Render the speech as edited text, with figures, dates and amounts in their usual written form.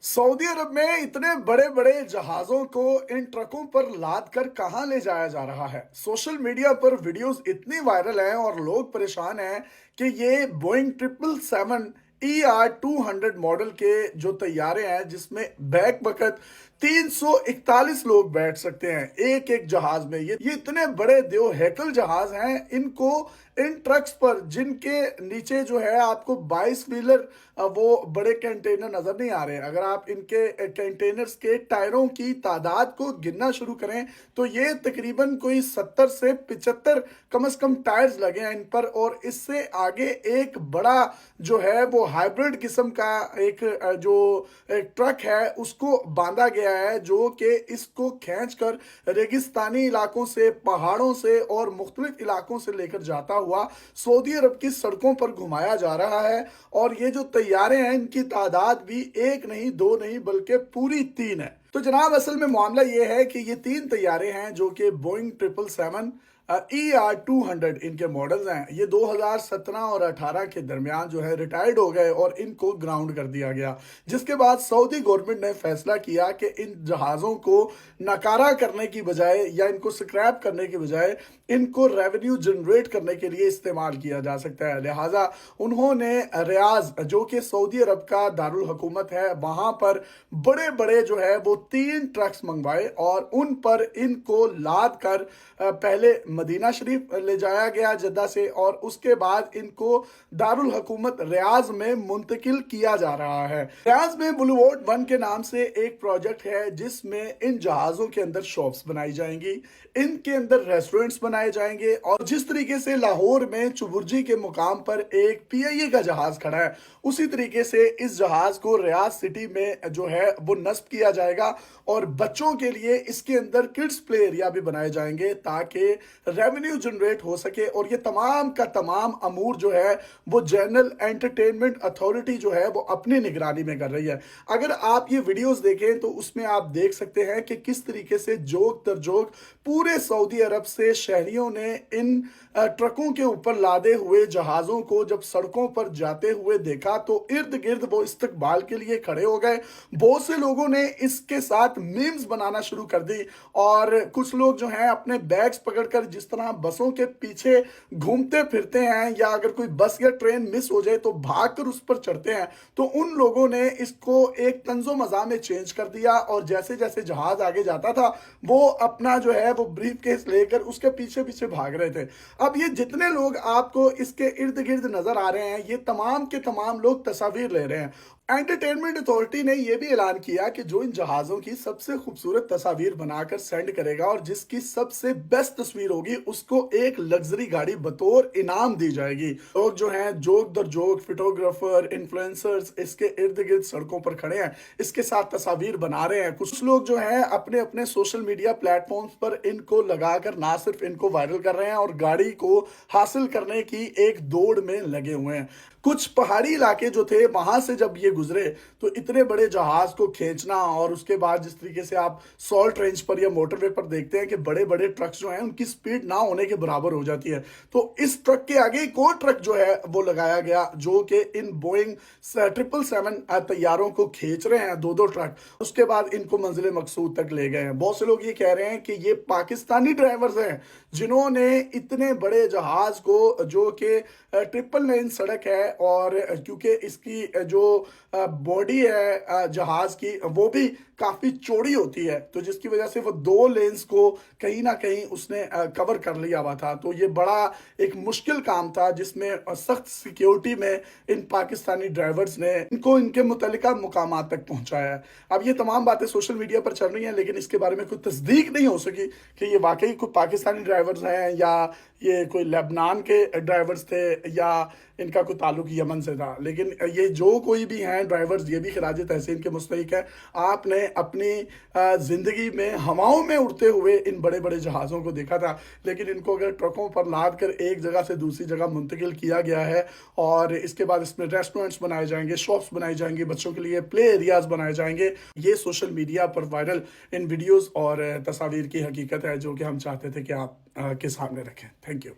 Saudi अरब में इतने बड़े बड़े जहाजों को इन ट्रकों पर लाद कर कहां ले जाया जा रहा है। सोशल मीडिया पर वीडियोस इतनी वायरल हैं और लोग परेशान हैं कि ये बोइंग 777 ER-200 मॉडल के जो तैयारे हैं, जिसमें बैक बकत 341 लोग बैठ सकते हैं एक एक जहाज में। ये इतने बड़े दो हैकल जहाज हैं। इनको इन ट्रक्स पर, जिनके नीचे जो है आपको 22 व्हीलर वो बड़े कंटेनर नजर नहीं आ रहे हैं। अगर आप इनके कंटेनर्स के टायरों की तादाद को गिनना शुरू करें तो ये तकरीबन कोई 70 से 75 कम से कम टायर्स लगे हैं इन पर। और इससे आगे एक बड़ा जो है वो हाइब्रिड किस्म का एक एक ट्रक है, उसको बांधा गया है, जो कि इसको खींचकर रेगिस्तानी इलाकों से, पहाड़ों से और मुख्तलिफ इलाकों से लेकर जाता हुआ सऊदी अरब की सड़कों पर घुमाया जा रहा है। और ये जो तैयारे हैं, इनकी तादाद भी एक नहीं, दो नहीं, बल्कि पूरी 3 है। तो जनाब, असल में मामला ये है कि ये 3 तैयारे हैं जो कि बोइंग 777 ER-200 इनके मॉडल्स हैं। ये 2017 और 18 के दरमियान जो है रिटायर्ड हो गए और इनको ग्राउंड कर दिया गया, जिसके बाद सऊदी गवर्नमेंट ने फैसला किया कि इन जहाज़ों को नकारा करने की बजाय या इनको स्क्रैप करने की बजाय इनको रेवेन्यू जनरेट करने के लिए इस्तेमाल किया जा सकता है। लिहाजा उन्होंने रियाज, जो कि सऊदी अरब का दारुल हुकूमत है, वहां पर बड़े बड़े जो है वो 3 ट्रक्स मंगवाए और उन पर इनको लाद कर पहले मदीना शरीफ ले जाया गया जद्दा से, और उसके बाद इनको दारुल हुकूमत रियाज में मुंतकिल किया जा रहा है। रियाज में बुलूवर्ड 1 के नाम से एक प्रोजेक्ट है, जिसमें इन जहाज़ों के अंदर शॉप्स बनाई जाएंगी, इनके अंदर रेस्टोरेंट्स बनाए जाएंगे। और जिस तरीके से लाहौर में चुबुर्जी के मुकाम पर एक PIA का जहाज खड़ा है, उसी तरीके से इस जहाज को रियाज सिटी में जो है वो नस्ब किया जाएगा। और बच्चों के लिए इसके अंदर किड्स प्ले एरिया भी बनाए जाएंगे ताकि रेवेन्यू जनरेट हो सके। और ये तमाम का तमाम अमूर जो है वो जनरल एंटरटेनमेंट अथॉरिटी जो है वो अपनी निगरानी में कर रही है। अगर आप ये वीडियोस देखें तो उसमें आप देख सकते हैं कि किस तरीके से जोक तर जोक पूरे सऊदी अरब से शहरियों ने इन ट्रकों के ऊपर लादे हुए जहाज़ों को जब सड़कों पर जाते हुए देखा तो इर्द गिर्द वो इस्तकबाल के लिए खड़े हो गए। बहुत से लोगों ने इसके साथ मीम्स बनाना शुरू कर दी, और कुछ लोग जो हैं अपने बैग्स पकड़कर जिस तरह बसों के पीछे घूमते फिरते हैं, या अगर कोई बस या ट्रेन मिस हो जाए तो भागकर उस पर चढ़ते हैं, तो उन लोगों ने इसको एक तंजो मज़ा में चेंज कर दिया। और जैसे जैसे जहाज आगे जाता था वो अपना जो है वो ब्रीफ केस लेकर उसके पीछे पीछे भाग रहे थे। अब ये जितने लोग आपको इसके इर्द गिर्द नजर आ रहे हैं, ये तमाम के तमाम लोग तस्वीर ले रहे हैं। एंटरटेनमेंट अथॉरिटी ने यह भी ऐलान किया कि जो इन जहाज़ों की सबसे खूबसूरत तस्वीर बनाकर सेंड करेगा और जिसकी सबसे बेस्ट तस्वीर होगी, उसको एक लग्जरी गाड़ी बतौर इनाम दी जाएगी। लोग जो हैं जोक दर जोक, फोटोग्राफर, इन्फ्लुएंसर्स इसके इर्द गिर्द सड़कों पर खड़े हैं, इसके साथ तस्वीर बना रहे हैं। कुछ लोग जो हैं अपने अपने सोशल मीडिया प्लेटफॉर्म्स पर इनको लगाकर ना सिर्फ इनको वायरल कर रहे हैं और गाड़ी को हासिल करने की एक दौड़ में लगे हुए हैं। कुछ पहाड़ी इलाके जो थे, वहां से जब ये गुजरे तो इतने बड़े जहाज को खींचना, और उसके बाद जिस तरीके से आप सॉल्ट रेंज पर या मोटरवे पर देखते हैं कि बड़े बड़े ट्रक्स जो हैं उनकी स्पीड ना होने के बराबर हो जाती है, तो इस ट्रक के आगे एक और ट्रक जो है वो लगाया गया, जो कि इन बोइंग 777 तैयारों को खींच रहे हैं, 2-2 ट्रक। उसके बाद इनको मंजिल मकसूद तक ले गए हैं। बहुत से लोग ये कह रहे हैं कि ये पाकिस्तानी ड्राइवर्स हैं जिन्होंने इतने बड़े जहाज को, जो कि ट्रिपल लेन सड़क है, और क्योंकि इसकी जो बॉडी है जहाज की वो भी काफी चौड़ी होती है, तो जिसकी वजह से वो 2 लेन्स को कहीं ना कहीं उसने कवर कर लिया हुआ था। तो ये बड़ा एक मुश्किल काम था, जिसमें सख्त सिक्योरिटी में इन पाकिस्तानी ड्राइवर्स ने इनको इनके मुतल्लिका मुकामात तक पहुंचाया है। अब ये तमाम बातें सोशल मीडिया पर चल रही हैं, लेकिन इसके बारे में कोई तस्दीक नहीं हो सकी कि ये वाकई कोई पाकिस्तानी ड्राइवर्स हैं या ये कोई लेबनान के ड्राइवर्स थे या इनका कोई ताल्लुक यमन से था। लेकिन ये जो कोई भी हैं ड्राइवर्स, ये भी खराज तहसीन के मुस्तहिक है। आपने अपनी ज़िंदगी में हवाओं में उड़ते हुए इन बड़े बड़े जहाज़ों को देखा था, लेकिन इनको अगर ट्रकों पर लाद कर एक जगह से दूसरी जगह मुंतकिल किया गया है, और इसके बाद इसमें रेस्टोरेंट्स बनाए जाएंगे, शॉप्स बनाई जाएंगी, बच्चों के लिए प्ले एरियाज बनाए जाएंगे। ये सोशल मीडिया पर वायरल इन वीडियोज़ और तस्वीर की हकीकत है, जो कि हम चाहते थे कि आप के सामने रखें। Thank you.